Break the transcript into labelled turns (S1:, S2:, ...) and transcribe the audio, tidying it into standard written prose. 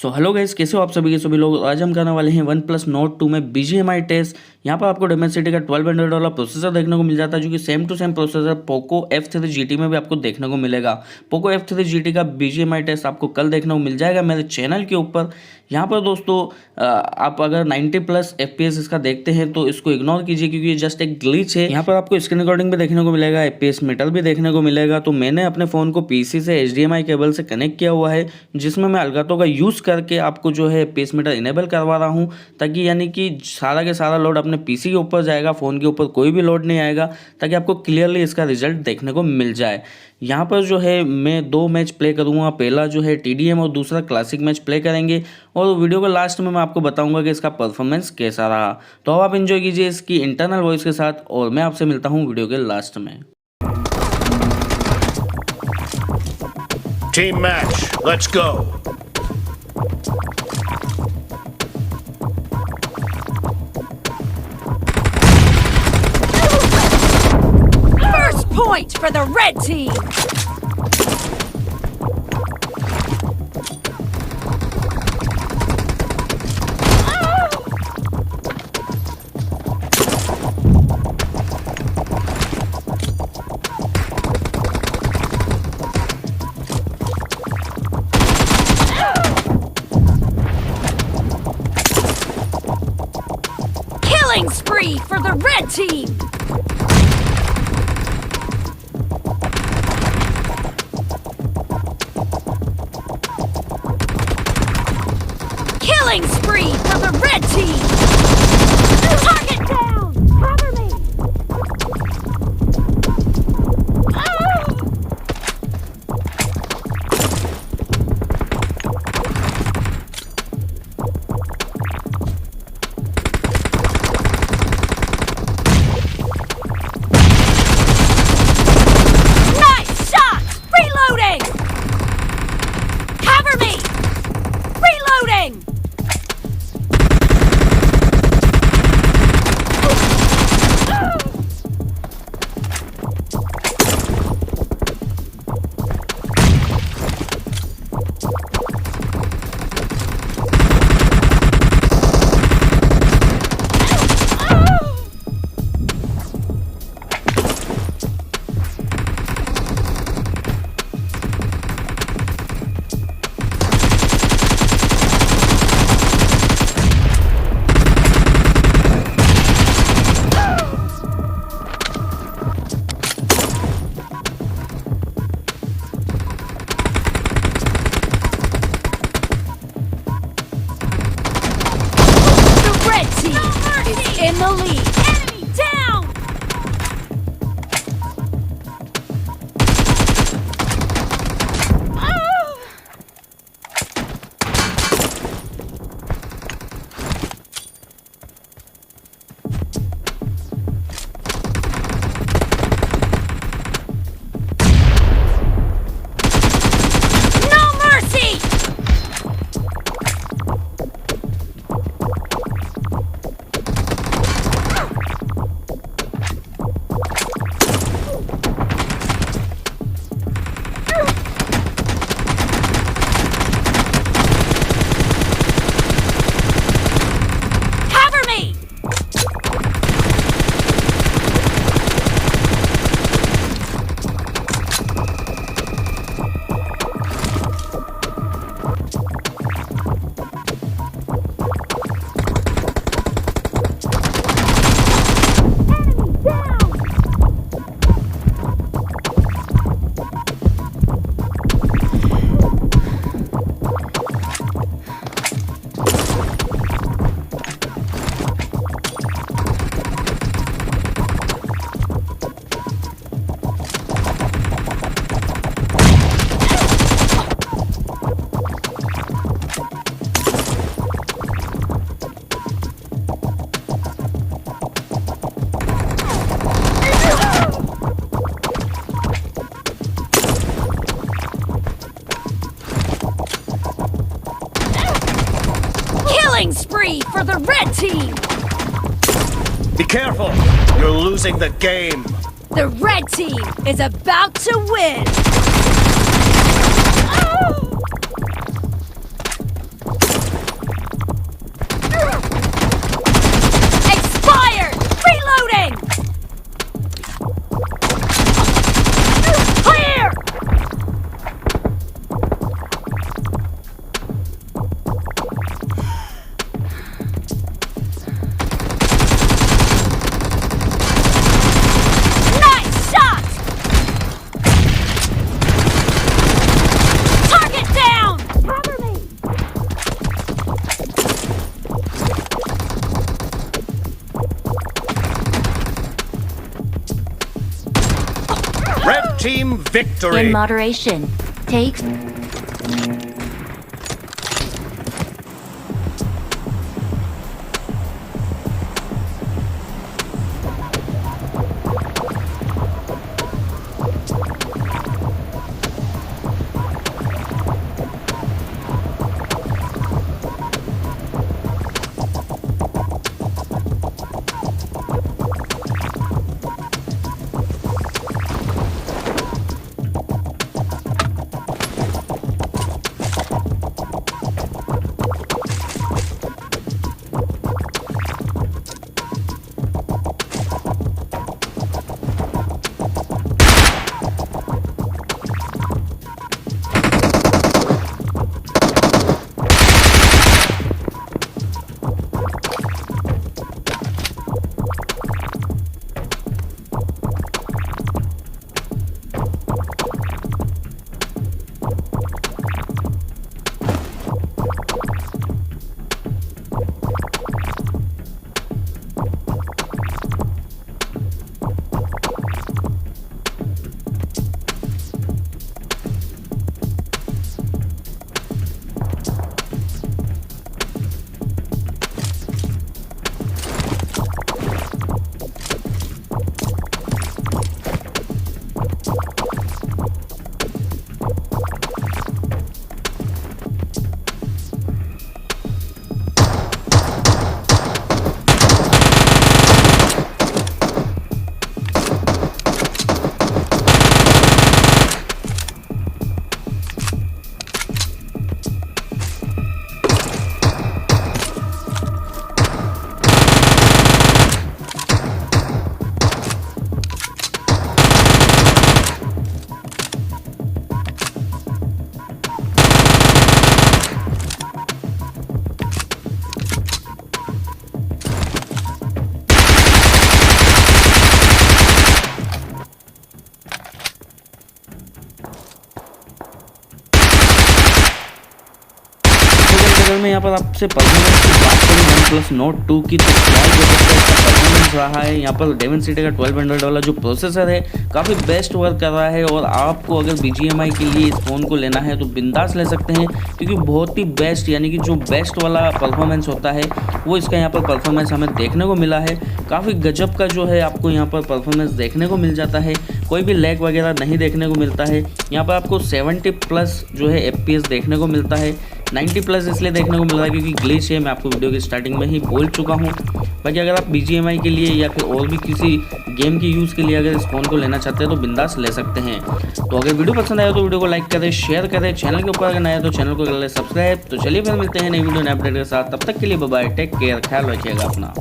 S1: So hello guys, कैसे हो आप सभी के सभी लोग। आज हम करने वाले हैं वन प्लस नोट 2 में BGMI टेस्ट। यहाँ पर आपको डेमेंसिटी का 1200 वाला प्रोसेसर देखने को मिल जाता है, जो कि same to same processor Poco F3 GT में भी आपको देखने को मिलेगा। पोको F3 GT का BGMI टेस्ट आपको कल देखने को मिल जाएगा मेरे चैनल के ऊपर। यहाँ पर दोस्तों आप अगर 90+ FPS इसका देखते हैं तो इसको इग्नोर कीजिए, क्योंकि ये जस्ट एक ग्लिच है। यहाँ पर आपको स्क्रीन रिकॉर्डिंग भी देखने को मिलेगा, FPS मीटर भी देखने को मिलेगा। तो मैंने अपने फ़ोन को PC से HDMI केबल से कनेक्ट किया हुआ है, जिसमें मैं अलगातो का यूज़ करके आपको जो है FPS मीटर इनेबल करवा रहा हूँ, ताकि यानी कि सारा के सारा लोड अपने PC के ऊपर जाएगा, फ़ोन के ऊपर कोई भी लोड नहीं आएगा, ताकि आपको क्लियरली इसका रिजल्ट देखने को मिल जाए। यहाँ पर जो है मैं 2 मैच प्ले करूँगा, पहला जो है TDM और दूसरा क्लासिक मैच प्ले करेंगे, और वीडियो को लास्ट में मैं आपको बताऊंगा कि इसका परफॉर्मेंस कैसा रहा। तो अब आप एंजॉय कीजिए इसकी इंटरनल वॉइस के साथ, और मैं आपसे मिलता हूँ वीडियो के लास्ट में।
S2: Team match, let's go.
S3: First point for the red team. Killing spree for the red team. Killing spree for the red team. Target down. Cover me. Nice shot. Reloading. Cover me. Reloading. The red team is in the lead. Enemy down. No mercy. Cover me. Enemy down. Killing spree for the red team.
S2: Be careful, you're losing the game.
S3: The red team is about to win.
S2: team victory.
S3: In moderation. Take.
S1: अगर मैं यहाँ पर आपसे performance की बात करूँ OnePlus Nord 2 की, तो क्या परफॉर्मेंस रहा है। यहाँ पर डेमेंसिटी का 1200 वाला जो प्रोसेसर है काफ़ी बेस्ट वर्क कर रहा है, और आपको अगर BGMI के लिए इस फ़ोन को लेना है तो बिंदास ले सकते हैं, क्योंकि बहुत ही बेस्ट यानी कि जो बेस्ट वाला परफॉर्मेंस होता है वो इसका यहाँ पर परफॉर्मेंस हमें देखने को मिला है। काफ़ी गजब का जो है आपको यहाँ पर परफॉर्मेंस देखने को मिल जाता है, कोई भी लैग वगैरह नहीं देखने को मिलता है। यहाँ पर आपको 70+ जो है FPS देखने को मिलता है, 90+ इसलिए देखने को मिल रहा है क्योंकि ग्लिच है, मैं आपको वीडियो की स्टार्टिंग में ही बोल चुका हूँ। बाकी अगर आप BGMI के लिए या फिर और भी किसी गेम के यूज़ के लिए अगर इस फ़ोन को लेना चाहते हैं तो बिंदास ले सकते हैं। तो अगर वीडियो पसंद आया तो वीडियो को लाइक करें, शेयर करें, चैनल के ऊपर अगर नया तो चैनल को कर ले सब्सक्राइब। तो चलिए फिर मिलते हैं नई वीडियो नए अपडेट के साथ, तब तक के लिए बाय बाय, टेक केयर, ख्याल रखिएगा अपना।